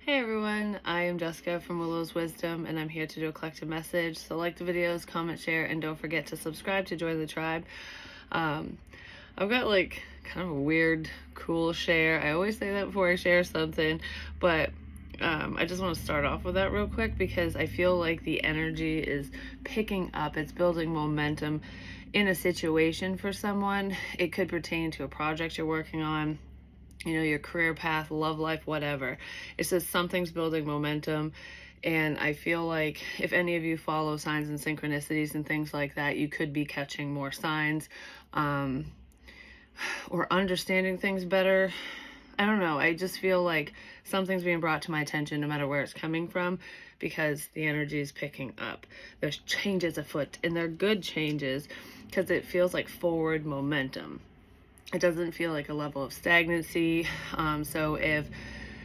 Hey everyone, I am Jessica from Willow's Wisdom, and I'm here to do a collective message. So like the videos, comment, share, and don't forget to subscribe to join the tribe. I've got like kind of a weird, cool share. I always say that before I share something, but I just want to start off with that real quick because I feel like the energy is picking up. It's building momentum in a situation for someone. It could pertain to a project you're working on, you know, your career path, love life, whatever. It says something's building momentum. And I feel like if any of you follow signs and synchronicities and things like that, you could be catching more signs or understanding things better. I don't know. I just feel like something's being brought to my attention no matter where it's coming from because the energy is picking up. There's changes afoot, and they're good changes because it feels like forward momentum. It doesn't feel like a level of stagnancy. So if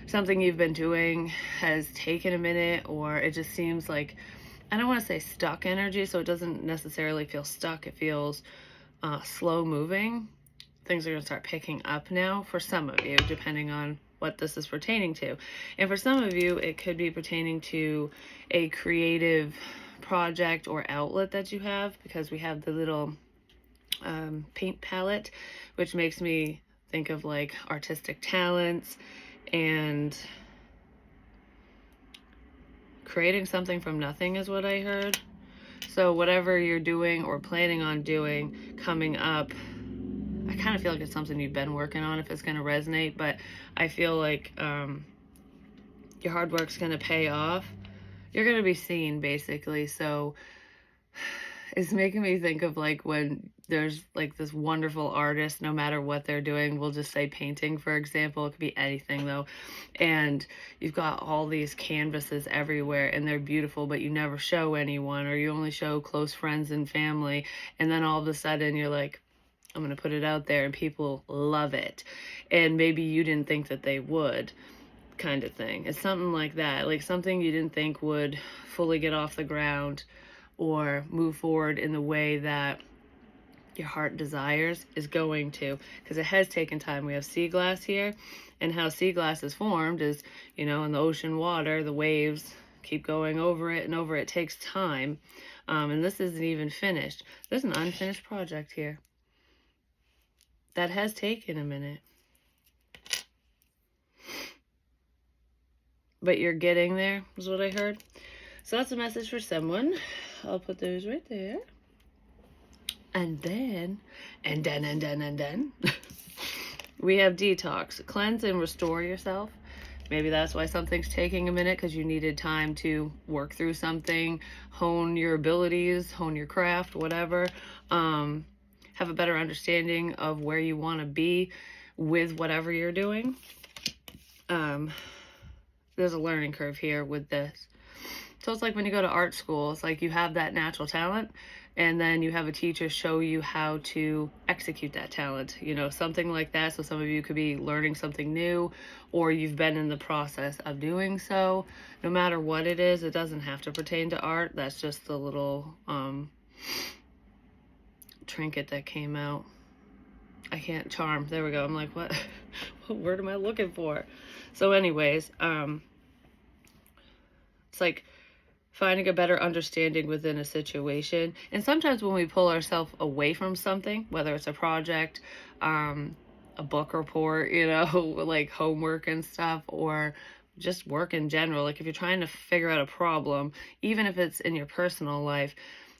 something you've been doing has taken a minute, or it just seems like, I don't want to say stuck energy, so it doesn't necessarily feel stuck. It feels slow moving. Things are going to start picking up now for some of you, depending on what this is pertaining to. And for some of you, it could be pertaining to a creative project or outlet that you have, because we have the little paint palette, which makes me think of like artistic talents and creating something from nothing is what I heard. So whatever you're doing or planning on doing coming up, I kind of feel like it's something you've been working on, if it's going to resonate, but I feel like your hard work's going to pay off. You're going to be seen, basically. So it's making me think of like when there's like this wonderful artist, no matter what they're doing, we'll just say painting, for example, it could be anything though, and you've got all these canvases everywhere and they're beautiful, but you never show anyone, or you only show close friends and family, and then all of a sudden you're like, I'm going to put it out there and people love it, and maybe you didn't think that they would, kind of thing. It's something like that, like something you didn't think would fully get off the ground or move forward in the way that your heart desires is going to, because it has taken time. We have sea glass here, and how sea glass is formed is, you know, in the ocean water, the waves keep going over it and over it. Takes time, and this isn't even finished. There's an unfinished project here that has taken a minute, but you're getting there is what I heard. So that's a message for someone. I'll put those right there. And then we have detox, cleanse and restore yourself. Maybe that's why something's taking a minute, because you needed time to work through something, hone your abilities, hone your craft, whatever. Have a better understanding of where you want to be with whatever you're doing. There's a learning curve here with this. So it's like when you go to art school, it's like you have that natural talent, and then you have a teacher show you how to execute that talent, you know, something like that. So some of you could be learning something new, or you've been in the process of doing so. No matter what it is, it doesn't have to pertain to art. That's just the little trinket that came out. I can't charm. There we go. I'm like, what? What word am I looking for? So anyways, it's like finding a better understanding within a situation. And sometimes when we pull ourselves away from something, whether it's a project, a book report, you know, like homework and stuff, or just work in general, like if you're trying to figure out a problem, even if it's in your personal life,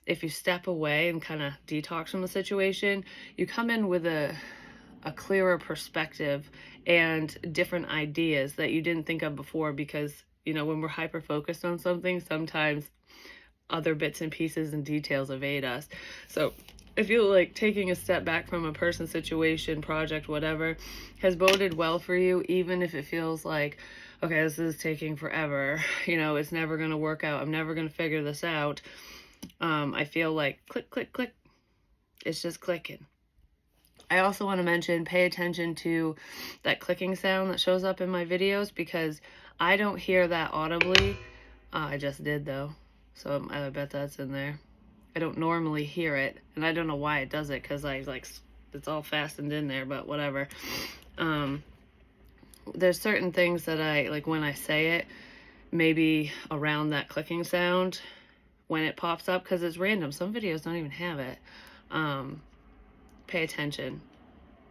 if you step away and kind of detox from the situation, you come in with a clearer perspective and different ideas that you didn't think of before, because you know, when we're hyper focused on something, sometimes other bits and pieces and details evade us. So I feel like taking a step back from a person, situation, project, whatever, has boded well for you, even if it feels like, okay, this is taking forever. You know, it's never going to work out. I'm never going to figure this out. I feel like click, click, click. It's just clicking. I also want to mention, pay attention to that clicking sound that shows up in my videos, because I don't hear that audibly. I just did though, so I bet that's in there. I don't normally hear it, and I don't know why it does it, because I like, it's all fastened in there, but whatever. there's certain things that I, like when I say it, maybe around that clicking sound when it pops up, because it's random. Some videos don't even have it. Pay attention,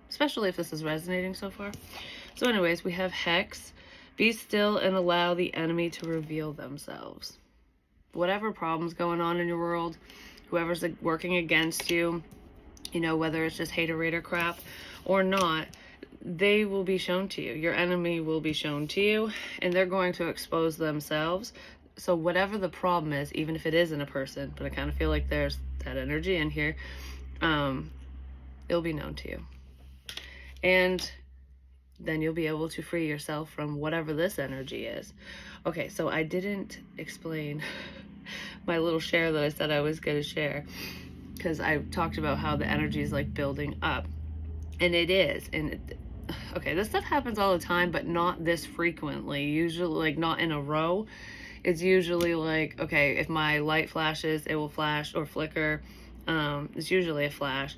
especially if this is resonating so far. So anyways, we have Hex. Be still and allow the enemy to reveal themselves. Whatever problem's going on in your world, whoever's working against you, you know, whether it's just hater crap or not, they will be shown to you. Your enemy will be shown to you, and they're going to expose themselves. So whatever the problem is, even if it isn't a person, but I kind of feel like there's that energy in here, it'll be known to you. And then you'll be able to free yourself from whatever this energy is. Okay, so I didn't explain my little share that I said I was going to share, because I talked about how the energy is like building up. And it is. And okay, this stuff happens all the time, but not this frequently. Usually, like, not in a row. It's usually like, okay, if my light flashes, it will flash or flicker. It's usually a flash.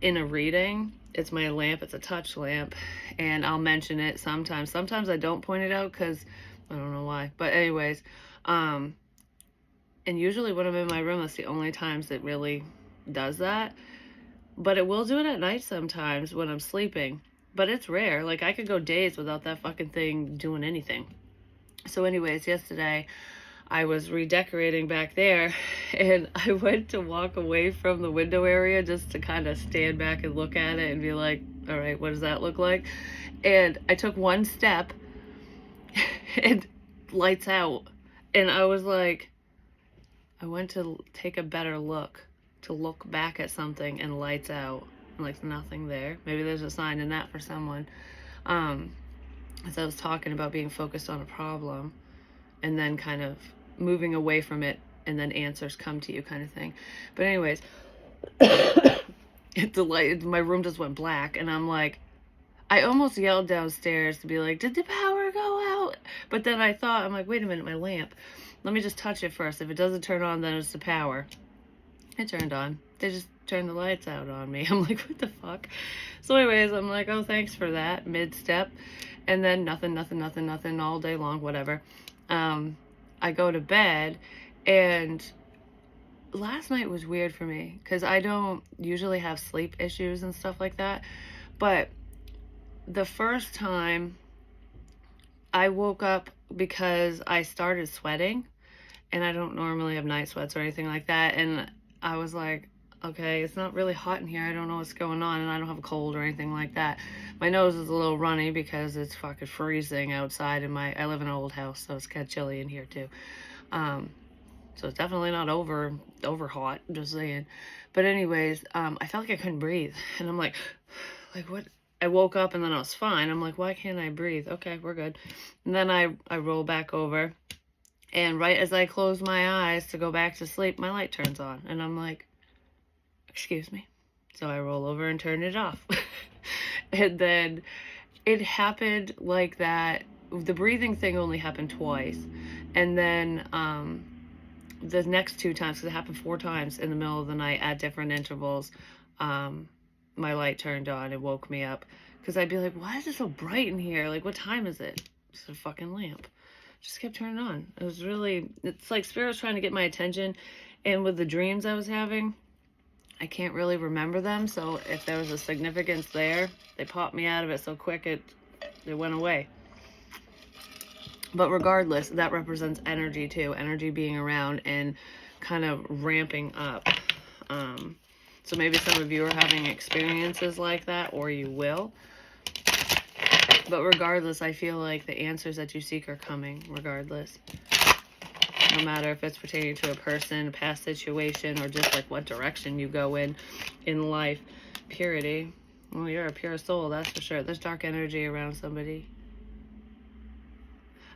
In a reading, it's my lamp. It's a touch lamp, and I'll mention it sometimes. Sometimes I don't point it out because I don't know why. But anyways, and usually when I'm in my room, that's the only times it really does that. But it will do it at night sometimes when I'm sleeping. But it's rare. Like, I could go days without that fucking thing doing anything. So anyways, yesterday I was redecorating back there, and I went to walk away from the window area just to kind of stand back and look at it and be like, all right, what does that look like? And I took one step and lights out. And I was like, I went to take a better look, to look back at something, and lights out. And like, nothing there. Maybe there's a sign in that for someone. As I was talking about being focused on a problem and then kind of moving away from it, and then answers come to you, kind of thing. But anyways, my room just went black, and I'm like, I almost yelled downstairs to be like, did the power go out? But then I thought, I'm like, wait a minute, my lamp. Let me just touch it first. If it doesn't turn on, then it's the power. It turned on. They just turned the lights out on me. I'm like, what the fuck? So anyways, I'm like, oh, thanks for that, mid-step. And then nothing all day long, whatever. I go to bed, and last night was weird for me because I don't usually have sleep issues and stuff like that. But the first time I woke up because I started sweating, and I don't normally have night sweats or anything like that. And I was like, okay, it's not really hot in here. I don't know what's going on, and I don't have a cold or anything like that. My nose is a little runny because it's fucking freezing outside I live in an old house, so it's kind of chilly in here too. So it's definitely not over hot, I'm just saying. But anyways, I felt like I couldn't breathe, and I'm like what? I woke up and then I was fine. I'm like, why can't I breathe? Okay, we're good. And then I roll back over, and right as I close my eyes to go back to sleep, my light turns on, and I'm like, excuse me. So I roll over and turn it off. And then it happened like that. The breathing thing only happened twice. And then the next two times, because it happened 4 times in the middle of the night at different intervals, my light turned on and woke me up. Because I'd be like, why is it so bright in here? Like, what time is it? It's a fucking lamp. Just kept turning on. It's like spirit was trying to get my attention. And with the dreams I was having, I can't really remember them, so if there was a significance there, they popped me out of it so quick it went away. But regardless, that represents energy too, energy being around and kind of ramping up. So maybe some of you are having experiences like that, or you will. But regardless, I feel like the answers that you seek are coming, regardless. No matter if it's pertaining to a person, a past situation, or just like what direction you go in life. Purity. Well, you're a pure soul, that's for sure. There's dark energy around somebody.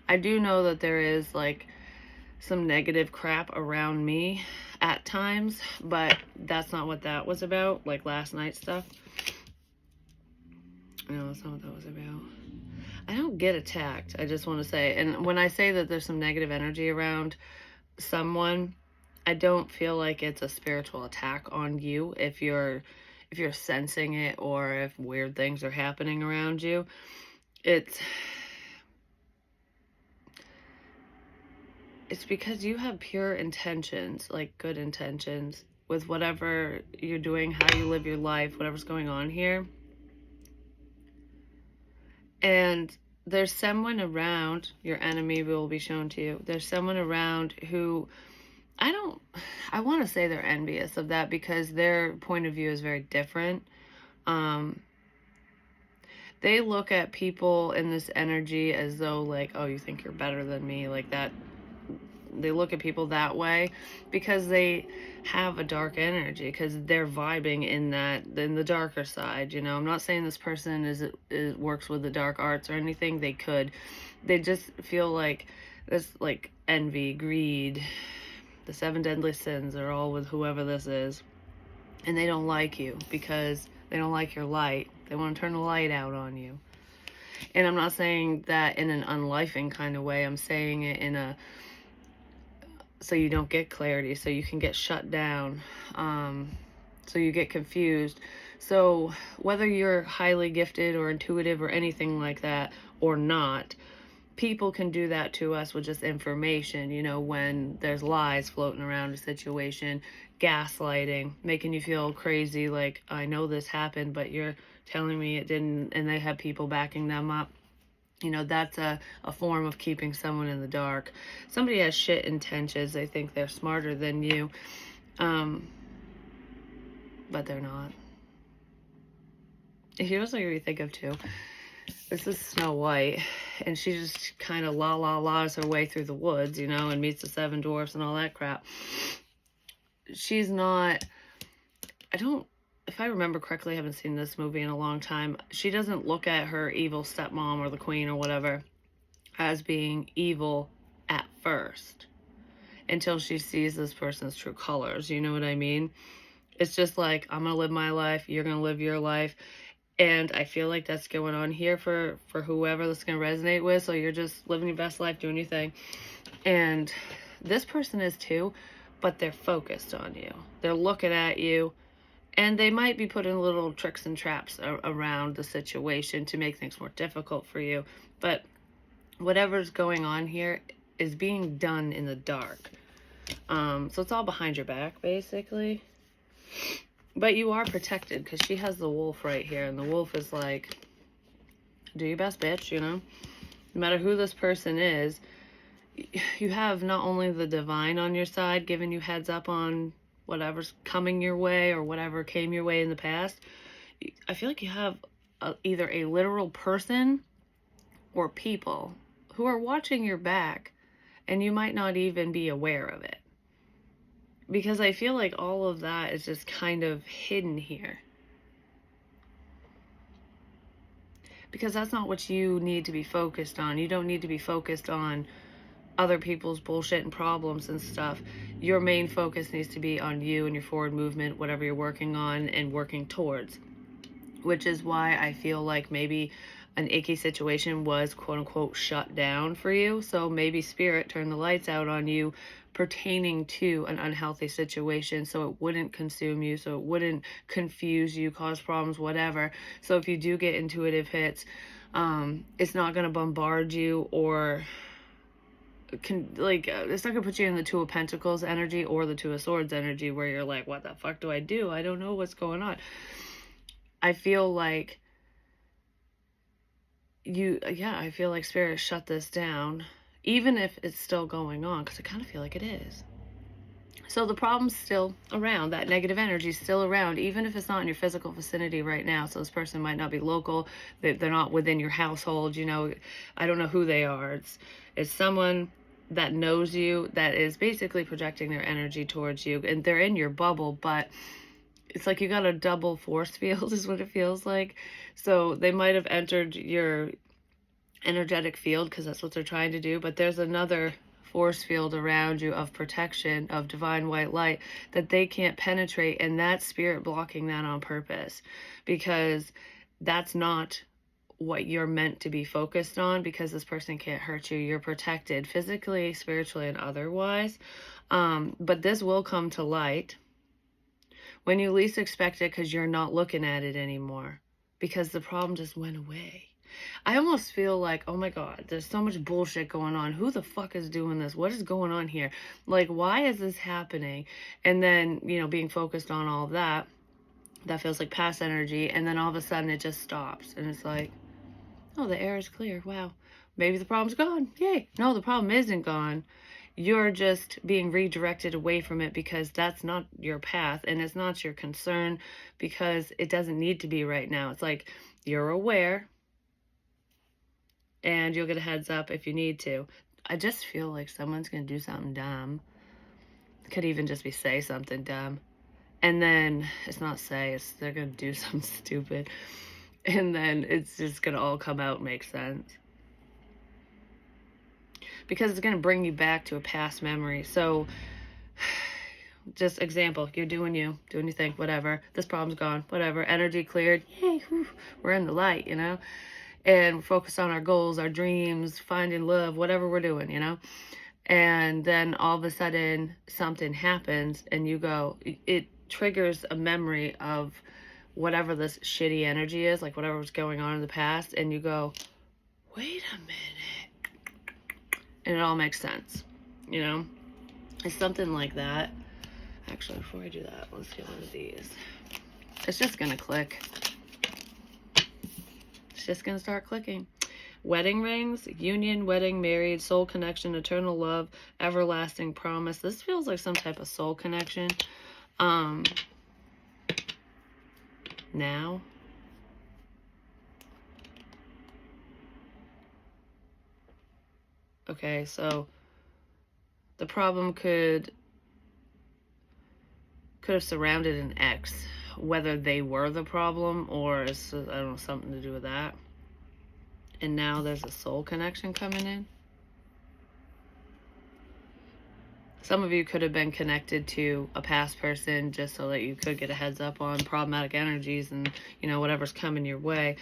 I do know that there is like some negative crap around me at times, but that's not what that was about, like last night's stuff. No, that's not what that was about. I don't get attacked, I just want to say. And when I say that there's some negative energy around someone, I don't feel like it's a spiritual attack on you if you're sensing it, or if weird things are happening around you. it's because you have pure intentions, like good intentions, with whatever you're doing, how you live your life, whatever's going on here. And there's someone around, your enemy will be shown to you. There's someone around who, I want to say they're envious of that because their point of view is very different. They look at people in this energy as though like, oh, you think you're better than me, like that. They look at people that way because they have a dark energy, because they're vibing in the darker side. You know, I'm not saying this person is works with the dark arts or anything. They could. They just feel like this, like envy, greed, the 7 deadly sins are all with whoever this is, and they don't like you because they don't like your light. They want to turn the light out on you. And I'm not saying that in an unlifing kind of way. I'm saying it in a, so you don't get clarity, so you can get shut down, so you get confused. So whether you're highly gifted or intuitive or anything like that or not, people can do that to us with just information, you know, when there's lies floating around a situation, gaslighting, making you feel crazy, like, I know this happened, but you're telling me it didn't, and they have people backing them up. You know, that's a form of keeping someone in the dark. Somebody has shit intentions. They think they're smarter than you, but they're not. Here's what you think of too. This is Snow White, and she just kind of la's her way through the woods, you know, and meets the 7 dwarfs and all that crap. She's not, if I remember correctly, I haven't seen this movie in a long time, she doesn't look at her evil stepmom or the queen or whatever as being evil at first until she sees this person's true colors. You know what I mean? It's just like, I'm going to live my life, you're going to live your life. And I feel like that's going on here for whoever that's going to resonate with. So you're just living your best life, doing your thing. And this person is too, but they're focused on you. They're looking at you. And they might be putting little tricks and traps around the situation to make things more difficult for you. But whatever's going on here is being done in the dark. So it's all behind your back, basically. But you are protected because she has the wolf right here. And the wolf is like, do your best, bitch, you know? No matter who this person is, you have not only the divine on your side giving you heads up on whatever's coming your way or whatever came your way in the past. I feel like you have either a literal person or people who are watching your back, and you might not even be aware of it. Because I feel like all of that is just kind of hidden here. Because that's not what you need to be focused on. You don't need to be focused on other people's bullshit and problems and stuff. Your main focus needs to be on you and your forward movement, whatever you're working on and working towards. Which is why I feel like maybe an icky situation was quote unquote shut down for you. So maybe spirit turned the lights out on you pertaining to an unhealthy situation, so it wouldn't consume you, so it wouldn't confuse you, cause problems, whatever. So if you do get intuitive hits, it's not going to bombard you or it's not gonna put you in the 2 of Pentacles energy or the 2 of Swords energy where you're like, what the fuck do? I don't know what's going on. I feel like I feel like spirit shut this down, even if it's still going on, because I kind of feel like it is. So the problem's still around, that negative energy is still around, even if it's not in your physical vicinity right now. So this person might not be local, they're not within your household, you know, I don't know who they are. It's someone that knows you, that is basically projecting their energy towards you, and they're in your bubble, but it's like you got a double force field is what it feels like. So they might have entered your energetic field because that's what they're trying to do, but there's another force field around you of protection, of divine white light that they can't penetrate, and that's spirit blocking that on purpose, because that's not what you're meant to be focused on, because this person can't hurt you. You're protected physically, spiritually, and otherwise. But this will come to light when you least expect it, because you're not looking at it anymore, because the problem just went away. I almost feel like, oh my God, there's so much bullshit going on. Who the fuck is doing this? What is going on here? Like, why is this happening? And then, you know, being focused on all of that, that feels like past energy. And then all of a sudden it just stops. And it's like, oh, the air is clear. Wow. Maybe the problem's gone. Yay. No, the problem isn't gone. You're just being redirected away from it because that's not your path and it's not your concern because it doesn't need to be right now. It's like you're aware and you'll get a heads up if you need to. I just feel like someone's going to do something dumb. It could even just be say something dumb. And then it's not say, it's they're going to do something stupid. And then it's just going to all come out and make sense. Because it's going to bring you back to a past memory. So, just example, you're doing your thing, whatever. This problem's gone, whatever. Energy cleared. Yay, whew, we're in the light, you know? And we're focused on our goals, our dreams, finding love, whatever we're doing, you know? And then all of a sudden, something happens, and you go, it triggers a memory of whatever this shitty energy is, like whatever was going on in the past, and you go, wait a minute. And it all makes sense, you know? It's something like that. Actually, before I do that, let's get one of these. It's just gonna click. It's just gonna start clicking. Wedding rings, union, wedding, married, soul connection, eternal love, everlasting promise. This feels like some type of soul connection. Now. Okay, so the problem could have surrounded an ex, whether they were the problem or it's, I don't know, something to do with that. And now there's a soul connection coming in. Some of you could have been connected to a past person just so that you could get a heads up on problematic energies and, you know, whatever's coming your way.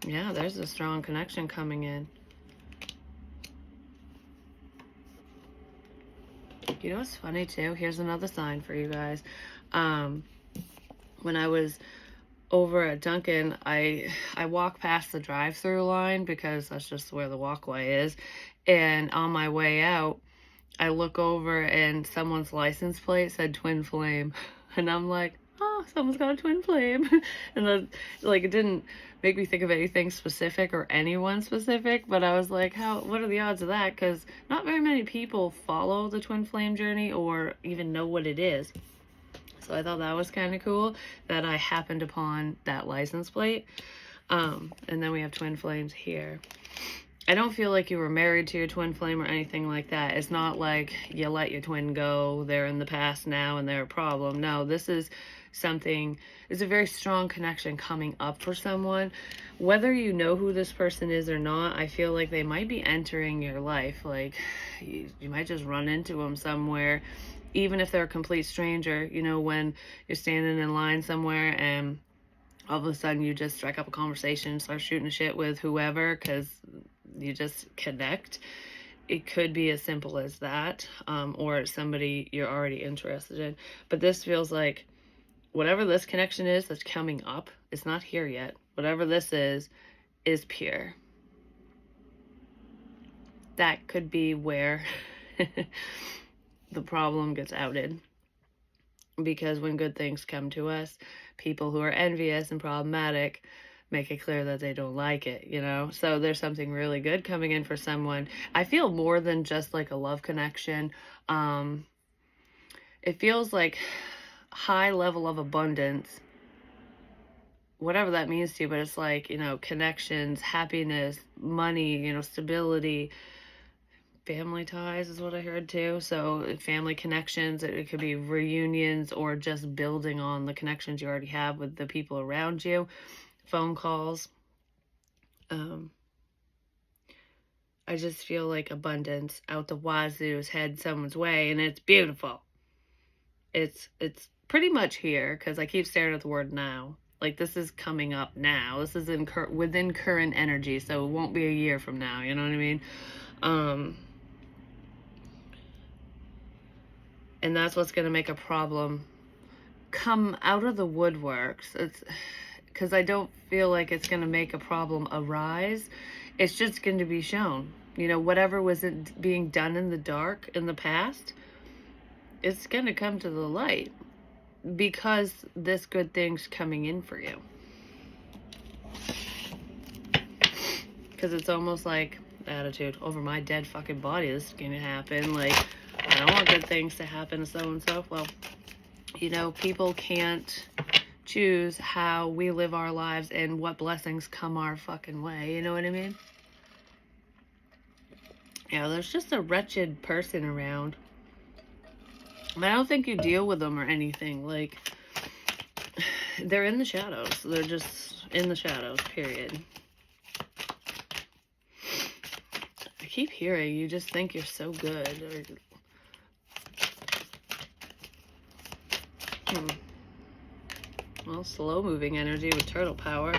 Yeah, there's a strong connection coming in. You know what's funny too? Here's another sign for you guys. When I was over at Dunkin', I walk past the drive-through line because that's just where the walkway is. And on my way out, I look over and someone's license plate said Twin Flame. And I'm like, oh, someone's got a twin flame. And then, like, it didn't make me think of anything specific or anyone specific, but I was like, what are the odds of that? Because not very many people follow the twin flame journey or even know what it is. So I thought that was kind of cool that I happened upon that license plate. And then we have twin flames here. I don't feel like you were married to your twin flame or anything like that. It's not like you let your twin go, they're in the past now and they're a problem. No, this is something, it's a very strong connection coming up for someone. Whether you know who this person is or not, I feel like they might be entering your life. Like, you might just run into them somewhere, even if they're a complete stranger. You know, when you're standing in line somewhere and all of a sudden you just strike up a conversation, start shooting shit with whoever because you just connect. It could be as simple as that, or somebody you're already interested in. But this feels like whatever this connection is that's coming up, it's not here yet. Whatever this is pure. That could be where the problem gets outed. Because when good things come to us, people who are envious and problematic make it clear that they don't like it, you know? So there's something really good coming in for someone. I feel more than just like a love connection. It feels like high level of abundance, whatever that means to you, but it's like, you know, connections, happiness, money, you know, stability, family ties is what I heard too. So family connections, it could be reunions or just building on the connections you already have with the people around you. Phone calls. I just feel like abundance out the wazoo is head someone's way, and it's beautiful. It's pretty much here because I keep staring at the word now. Like, this is coming up now. This is within current energy, so it won't be a year from now. You know what I mean? And that's what's going to make a problem come out of the woodworks. because I don't feel like it's going to make a problem arise. It's just going to be shown. You know, whatever was being done in the dark in the past, it's going to come to the light because this good thing's coming in for you. Because it's almost like attitude over my dead fucking body. This is going to happen. Like, I don't want good things to happen to so-and-so. Well, you know, people can't choose how we live our lives and what blessings come our fucking way. You know what I mean? Yeah, there's just a wretched person around. I don't think you deal with them or anything. Like, they're in the shadows. They're just in the shadows, period. I keep hearing you just think you're so good. Well, slow moving energy with turtle power.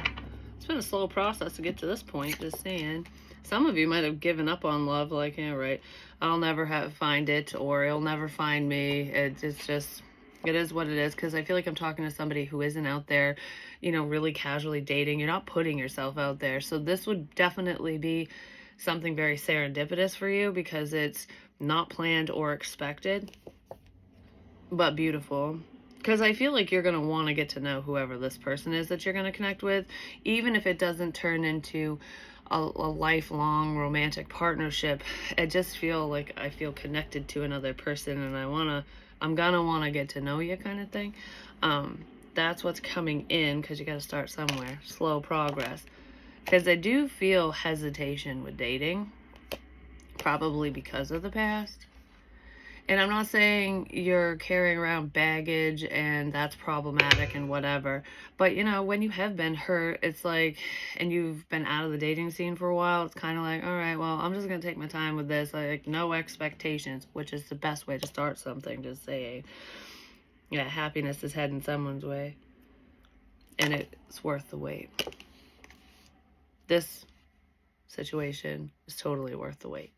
It's been a slow process to get to this point, just saying. Some of you might have given up on love, like, yeah, right, I'll never find it, or it'll never find me. It's just, it is what it is, because I feel like I'm talking to somebody who isn't out there, you know, really casually dating. You're not putting yourself out there. So this would definitely be something very serendipitous for you, because it's not planned or expected, but beautiful. Because I feel like you're going to want to get to know whoever this person is that you're going to connect with, even if it doesn't turn into a lifelong romantic partnership. I just feel like I feel connected to another person, and I'm going to want to get to know you, kind of thing. That's what's coming in, because you got to start somewhere. Slow progress. Because I do feel hesitation with dating, probably because of the past. And I'm not saying you're carrying around baggage and that's problematic and whatever. But, you know, when you have been hurt, it's like, and you've been out of the dating scene for a while, it's kind of like, all right, well, I'm just going to take my time with this. Like, no expectations, which is the best way to start something. Just say, yeah, happiness is heading someone's way. And it's worth the wait. This situation is totally worth the wait.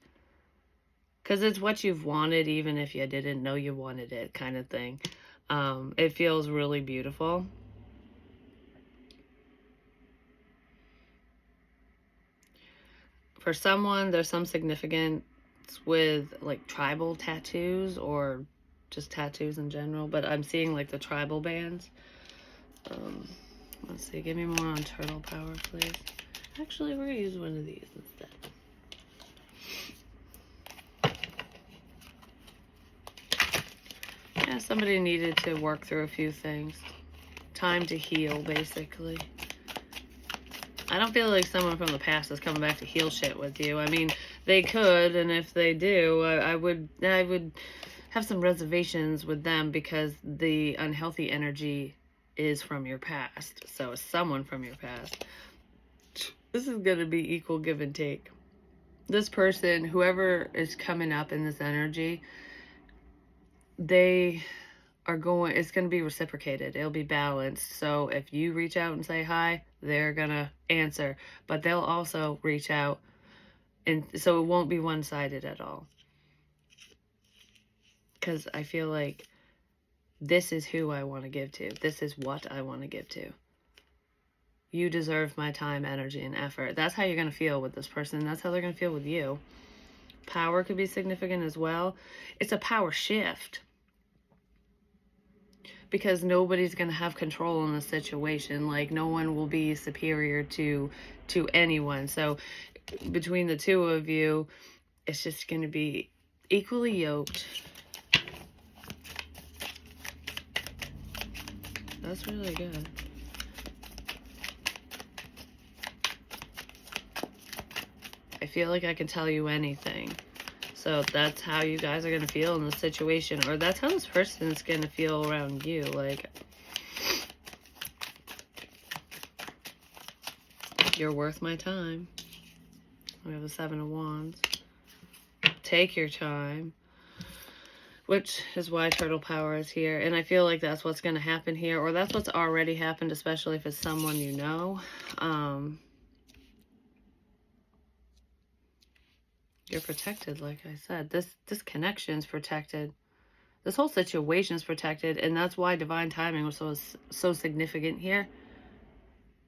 Because it's what you've wanted, even if you didn't know you wanted it, kind of thing. It feels really beautiful. For someone, there's some significance with, like, tribal tattoos or just tattoos in general. But I'm seeing, like, the tribal bands. Let's see. Give me more on turtle power, please. Actually, we're going to use one of these instead. Yeah, somebody needed to work through a few things. Time to heal, basically. I don't feel like someone from the past is coming back to heal shit with you. I mean, they could, and if they do, I would have some reservations with them, because the unhealthy energy is from your past. So it's someone from your past. This is going to be equal give and take. This person, whoever is coming up in this energy, they are going, it's going to be reciprocated. It'll be balanced. So if you reach out and say hi, they're going to answer, but they'll also reach out, and so it won't be one-sided at all. Because I feel like this is who I want to give to. This is what I want to give to. You deserve my time, energy, and effort. That's how you're going to feel with this person. That's how they're going to feel with you. Power could be significant as well. It's a power shift. Because nobody's going to have control in the situation. Like, no one will be superior to anyone. So between the two of you, it's just going to be equally yoked. That's really good. I feel like I can tell you anything. So that's how you guys are going to feel in the situation. Or that's how this person is going to feel around you. Like, you're worth my time. We have the 7 of Wands. Take your time. Which is why turtle power is here. And I feel like that's what's going to happen here. Or that's what's already happened, especially if it's someone you know. You're protected, like I said. This connection's protected. This whole situation is protected, and that's why divine timing was so significant here.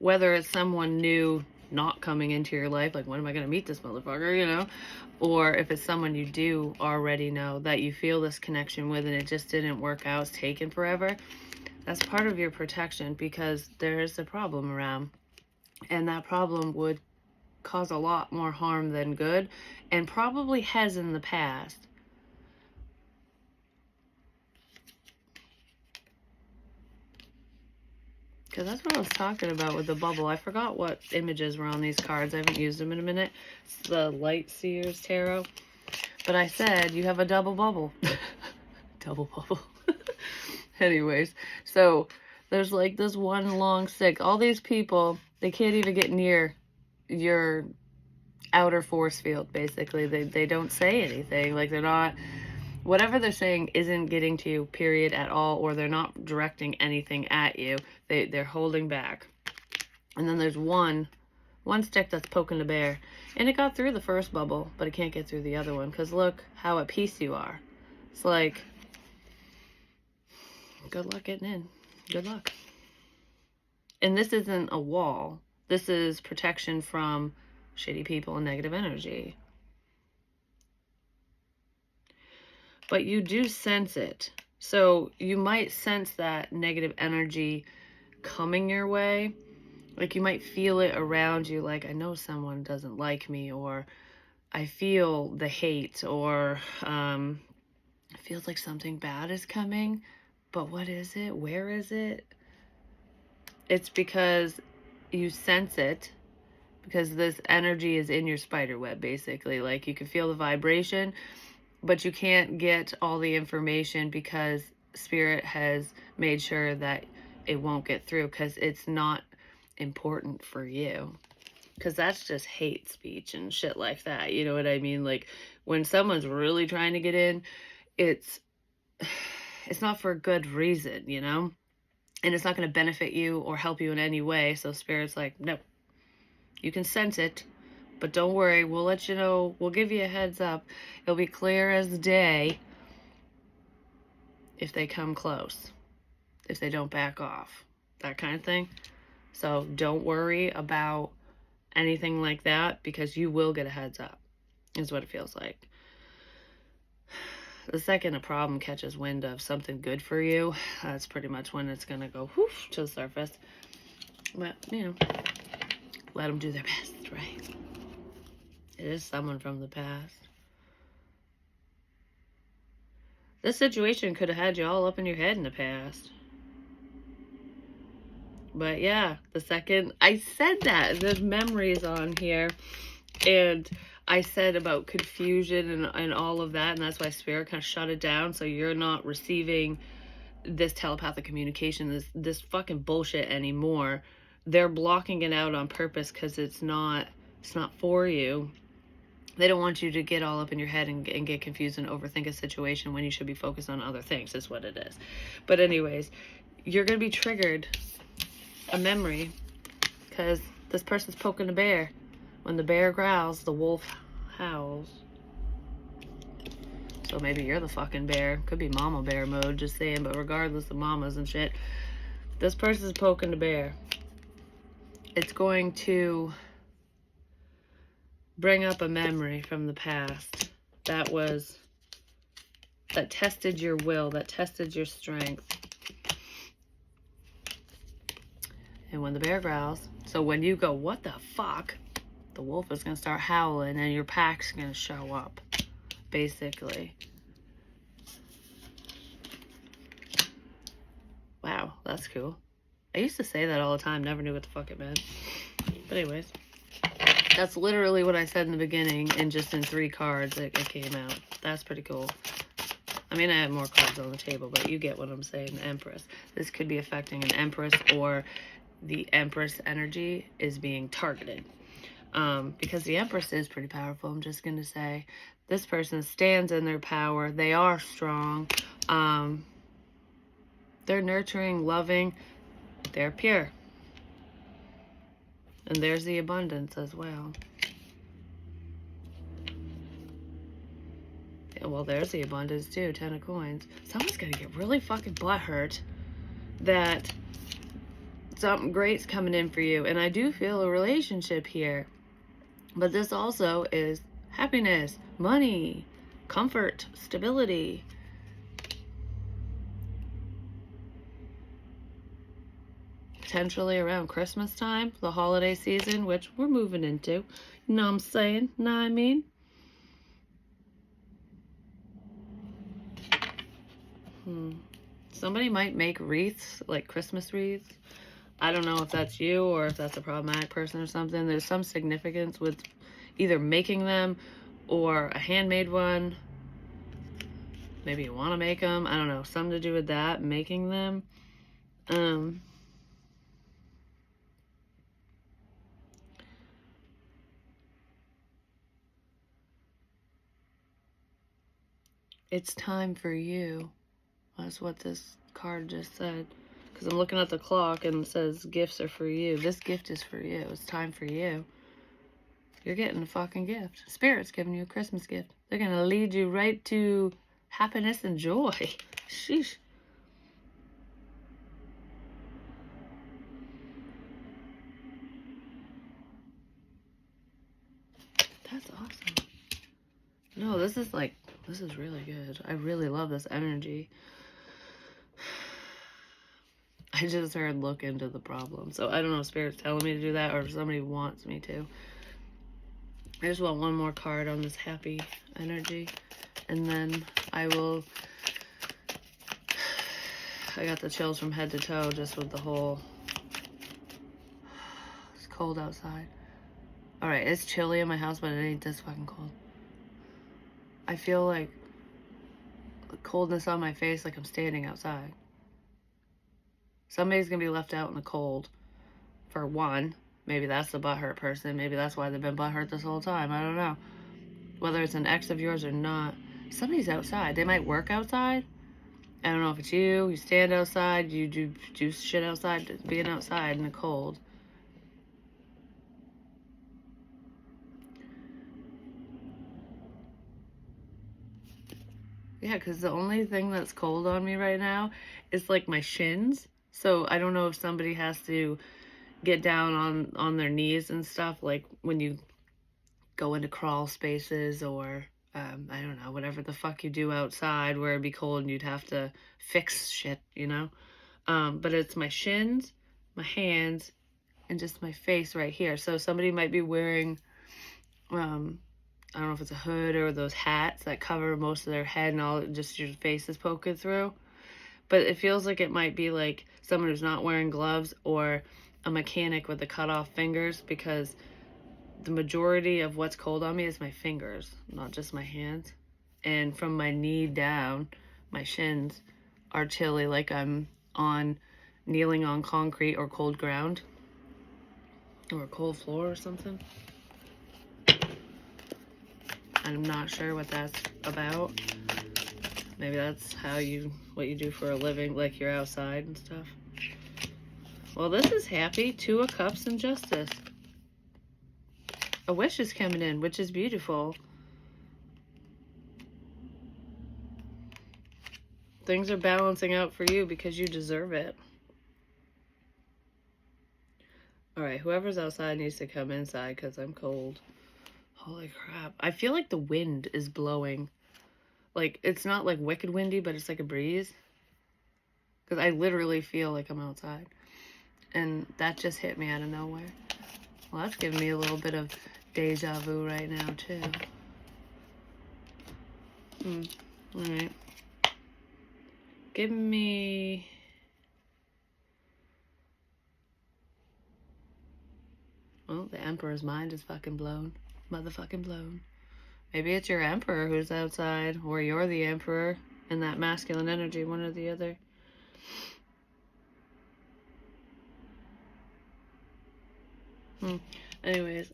whether it's someone new not coming into your life, like, when am I going to meet this motherfucker, you know? Or if it's someone you do already know that you feel this connection with and it just didn't work out, it's taken forever. That's part of your protection, because there is a problem around. And that problem would cause a lot more harm than good, and probably has in the past. Because that's what I was talking about with the bubble. I forgot what images were on these cards. I haven't used them in a minute. It's the Light Seers Tarot. But I said you have a double bubble. Double bubble. Anyways, so there's like this one long stick. All these people, they can't even get near your outer force field, basically. They don't say anything. Like, they're not... Whatever they're saying isn't getting to you, period, at all, or they're not directing anything at you. They're holding back. And then there's one stick that's poking the bear. And it got through the first bubble, but it can't get through the other one, because look how at peace you are. It's like, good luck getting in. Good luck. And this isn't a wall. This is protection from shitty people and negative energy. But you do sense it. So you might sense that negative energy coming your way. Like, you might feel it around you, like, I know someone doesn't like me, or I feel the hate, or it feels like something bad is coming. But what is it? Where is it? It's because you sense it, because this energy is in your spider web, basically. Like, you can feel the vibration, but you can't get all the information because Spirit has made sure that it won't get through, because it's not important for you. Because that's just hate speech and shit like that. You know what I mean? Like, when someone's really trying to get in, it's not for a good reason, you know? And it's not going to benefit you or help you in any way. So Spirit's like, no, you can sense it. But don't worry, we'll let you know, we'll give you a heads up. It'll be clear as day if they come close, if they don't back off, that kind of thing. So don't worry about anything like that, because you will get a heads up, is what it feels like. The second a problem catches wind of something good for you, that's pretty much when it's going to go whoosh to the surface. But, you know, let them do their best, right? It is someone from the past. This situation could have had you all up in your head in the past. But yeah, the second I said that, there's memories on here. And I said about confusion and all of that. And that's why Spirit kind of shut it down. So you're not receiving this telepathic communication, this fucking bullshit anymore. They're blocking it out on purpose because it's not for you. They don't want you to get all up in your head and get confused and overthink a situation when you should be focused on other things, is what it is. But anyways, you're going to be triggered a memory because this person's poking a bear. When the bear growls, the wolf howls. So maybe you're the fucking bear. Could be mama bear mode, just saying. But regardless of mamas and shit, this person's poking the bear. It's going to bring up a memory from the past that tested your will, that tested your strength. And when the bear growls, so when you go, what the fuck, the wolf is going to start howling and your pack's going to show up, basically. Wow, that's cool. I used to say that all the time, never knew what the fuck it meant. But anyways, that's literally what I said in the beginning, and just in 3 cards it came out. That's pretty cool. I mean, I have more cards on the table, but you get what I'm saying. Empress. This could be affecting an Empress, or the Empress energy is being targeted. Because the Empress is pretty powerful, I'm just going to say. This person stands in their power. They are strong. They're nurturing, loving. They're pure. And there's the abundance as well. Yeah, well, there's the abundance too. 10 of coins. Someone's going to get really fucking butthurt that something great's coming in for you. And I do feel a relationship here. But this also is happiness, money, comfort, stability. Potentially around Christmas time, the holiday season, which we're moving into. You know what I'm saying? Know what I mean? Somebody might make wreaths, like Christmas wreaths. I don't know if that's you or if that's a problematic person or something. There's some significance with either making them or a handmade one. Maybe you want to make them. I don't know. Something to do with that, making them. It's time for you. That's what this card just said. Because I'm looking at the clock and it says gifts are for you. This gift is for you. It's time for you. You're getting a fucking gift. Spirit's giving you a Christmas gift. They're going to lead you right to happiness and joy. Sheesh. That's awesome. No, this is really good. I really love this energy. I just heard look into the problem. So I don't know if Spirit's telling me to do that or if somebody wants me to. I just want one more card on this happy energy. And then I will... I got the chills from head to toe just with the whole... It's cold outside. Alright, it's chilly in my house, but it ain't this fucking cold. I feel like the coldness on my face like I'm standing outside. Somebody's gonna be left out in the cold. For one, maybe that's the butthurt person. Maybe that's why they've been butthurt this whole time. I don't know. Whether it's an ex of yours or not. Somebody's outside. They might work outside. I don't know if it's you. You stand outside. You do shit outside. Being outside in the cold. Yeah, because the only thing that's cold on me right now is like my shins. So I don't know if somebody has to get down on their knees and stuff, like when you go into crawl spaces or I don't know, whatever the fuck you do outside where it'd be cold and you'd have to fix shit, you know? But it's my shins, my hands, and just my face right here. So somebody might be wearing, I don't know if it's a hood or those hats that cover most of their head and all, just your face is poking through. But it feels like it might be like someone who's not wearing gloves or a mechanic with the cut off fingers, because the majority of what's cold on me is my fingers, not just my hands. And from my knee down, my shins are chilly, like I'm kneeling on concrete or cold ground or a cold floor or something. I'm not sure what that's about. Maybe that's what you do for a living, like you're outside and stuff. Well, this is happy. 2 of Cups and Justice. A wish is coming in, which is beautiful. Things are balancing out for you because you deserve it. Alright, whoever's outside needs to come inside because I'm cold. Holy crap. I feel like the wind is blowing. Like, it's not like wicked windy, but it's like a breeze. Because I literally feel like I'm outside. And that just hit me out of nowhere. Well, that's giving me a little bit of deja vu right now, too. Alright. Give me... Well, the Emperor's mind is fucking blown. Motherfucking blown. Maybe it's your Emperor who's outside, or you're the Emperor in that masculine energy, one or the other. Anyways,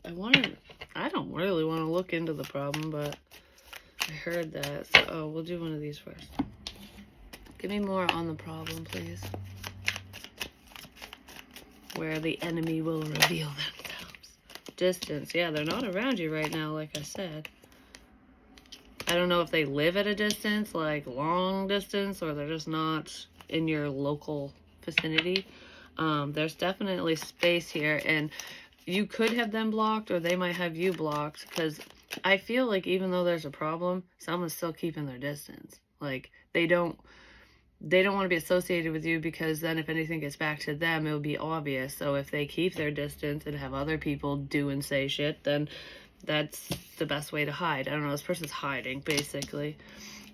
I don't really want to look into the problem, but I heard that. So, we'll do one of these first. Give me more on the problem, please. Where the enemy will reveal themselves. Distance. Yeah, they're not around you right now, like I said. I don't know if they live at a distance, like long distance, or they're just not in your local vicinity. There's definitely space here, and you could have them blocked, or they might have you blocked, because I feel like even though there's a problem, someone's still keeping their distance. Like, they don't want to be associated with you, because then if anything gets back to them, it'll be obvious. So if they keep their distance and have other people do and say shit, then that's the best way to hide. I don't know, this person's hiding, basically.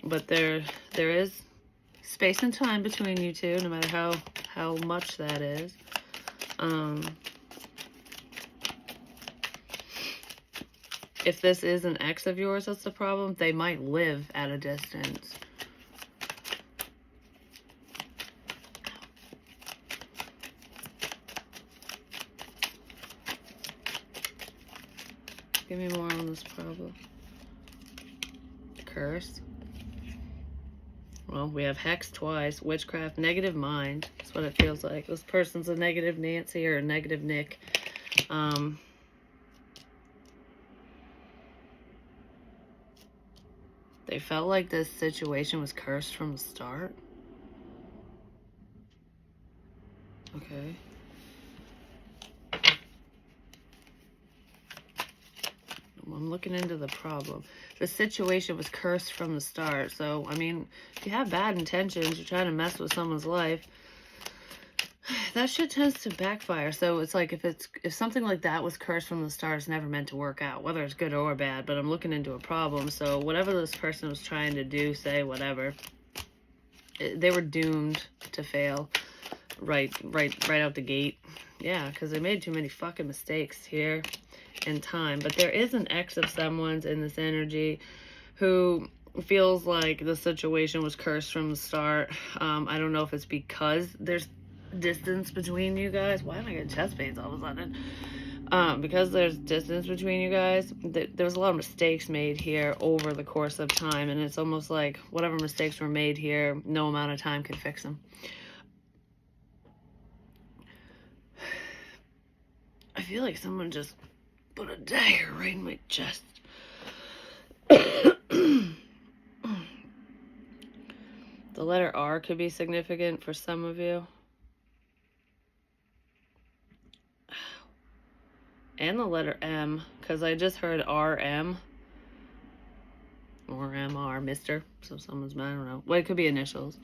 But there is space and time between you two, no matter how much that is. If this is an ex of yours that's the problem, they might live at a distance. Give me more on this problem. Curse. Well, we have hex twice, witchcraft, negative mind. That's what it feels like. This person's a negative Nancy or a negative Nick. They felt like this situation was cursed from the start. Okay. I'm looking into the problem. The situation was cursed from the start. So, I mean, if you have bad intentions, you're trying to mess with someone's life, that shit tends to backfire. So it's like if something like that was cursed from the start, it's never meant to work out, whether it's good or bad. But I'm looking into a problem. So whatever this person was trying to do, say, whatever, they were doomed to fail right out the gate. Yeah, because they made too many fucking mistakes here in time. But there is an ex of someone's in this energy who feels like the situation was cursed from the start. I don't know if it's because there's distance between you guys. Why am I getting chest pains all of a sudden? Because there's distance between you guys, there was a lot of mistakes made here over the course of time, and it's almost like whatever mistakes were made here, no amount of time can fix them. I feel like someone just put a dagger right in my chest. The letter R could be significant for some of you. And the letter M, because I just heard RM. Or MR, Mr. So someone's, I don't know. Well, it could be initials.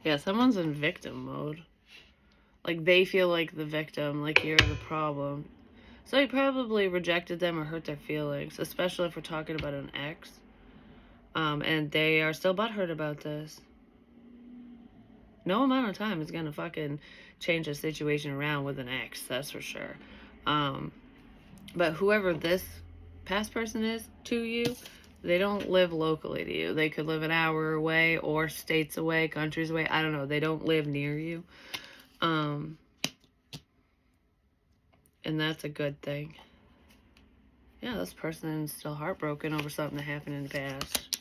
Yeah, someone's in victim mode. Like, they feel like the victim, like you're the problem. So you probably rejected them or hurt their feelings, especially if we're talking about an ex. And they are still butthurt about this. No amount of time is gonna fucking change the situation around with an ex, that's for sure. But whoever this past person is to you, they don't live locally to you. They could live an hour away or states away, countries away. I don't know. They don't live near you. And that's a good thing. Yeah, this person is still heartbroken over something that happened in the past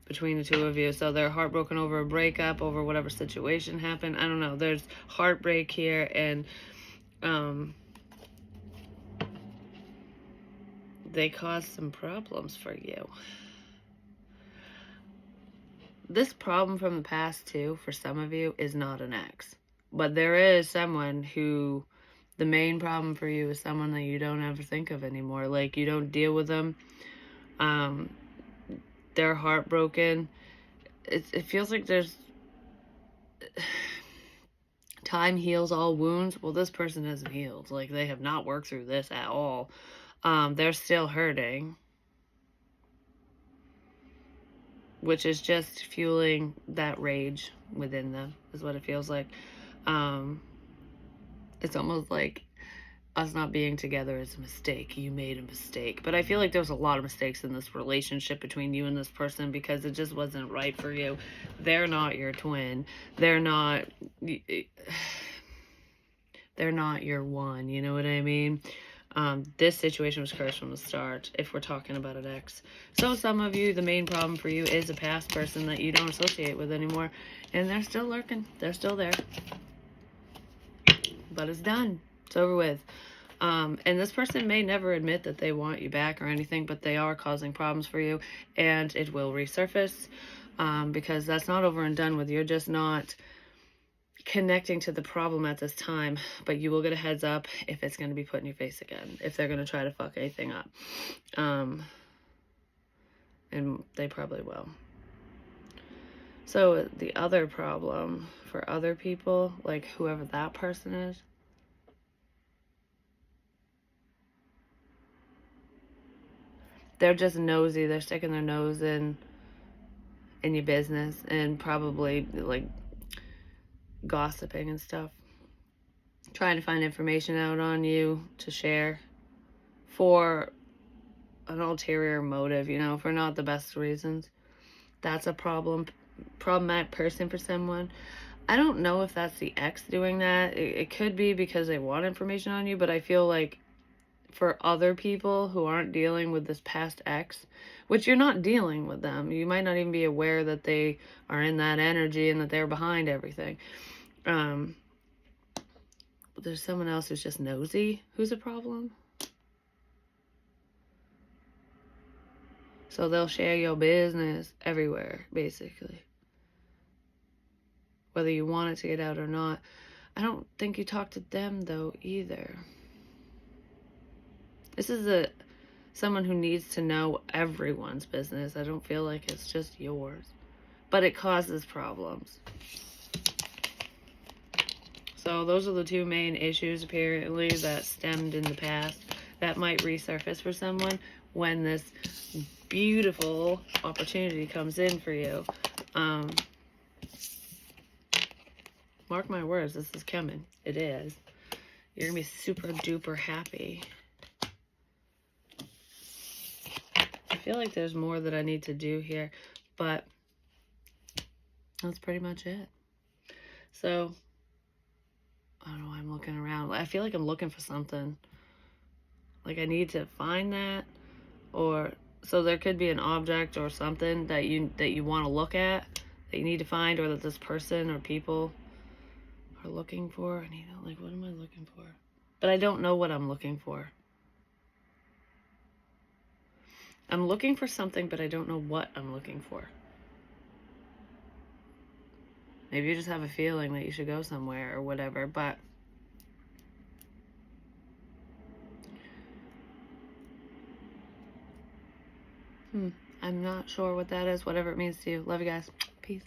between the two of you. So they're heartbroken over a breakup, over whatever situation happened. I don't know. There's heartbreak here, and they caused some problems for you. This problem from the past, too, for some of you, is not an ex. But there is someone who, the main problem for you is someone that you don't ever think of anymore. Like, you don't deal with them. They're heartbroken. It feels like there's... time heals all wounds. Well, this person hasn't healed. Like, they have not worked through this at all. They're still hurting. Which is just fueling that rage within them, is what it feels like. It's almost like us not being together is a mistake. You made a mistake. But I feel like there was a lot of mistakes in this relationship between you and this person, because it just wasn't right for you. They're not your twin. They're not your one. You know what I mean? This situation was cursed from the start, if we're talking about an ex. So some of you, the main problem for you is a past person that you don't associate with anymore. And they're still lurking. They're still there. But it's done. It's over with. And this person may never admit that they want you back or anything, but they are causing problems for you, and it will resurface, because that's not over and done with. You're just not connecting to the problem at this time, but you will get a heads up if it's going to be put in your face again, if they're going to try to fuck anything up. And they probably will. So the other problem for other people, like whoever that person is, they're just nosy. They're sticking their nose in your business and probably like gossiping and stuff, trying to find information out on you to share for an ulterior motive, you know, for not the best reasons. That's a problematic person for someone. I don't know if that's the ex doing that. It could be because they want information on you, but I feel like for other people who aren't dealing with this past ex, which you're not dealing with them, you might not even be aware that they are in that energy and that they're behind everything. There's someone else who's just nosy who's a problem. So they'll share your business everywhere, basically, whether you want it to get out or not. I don't think you talk to them, though, either. This is someone who needs to know everyone's business. I don't feel like it's just yours. But it causes problems. So those are the two main issues, apparently, that stemmed in the past that might resurface for someone when this beautiful opportunity comes in for you. Mark my words, this is coming. It is. You're going to be super duper happy. I feel like there's more that I need to do here, but that's pretty much it. So, I don't know, I'm looking around. I feel like I'm looking for something. Like I need to find that, or so there could be an object or something that you want to look at, that you need to find, or that this person or people are looking for. I need to, like, what am I looking for? But I don't know what I'm looking for. I'm looking for something, but I don't know what I'm looking for. Maybe you just have a feeling that you should go somewhere or whatever, but I'm not sure what that is, whatever it means to you. Love you guys. Peace.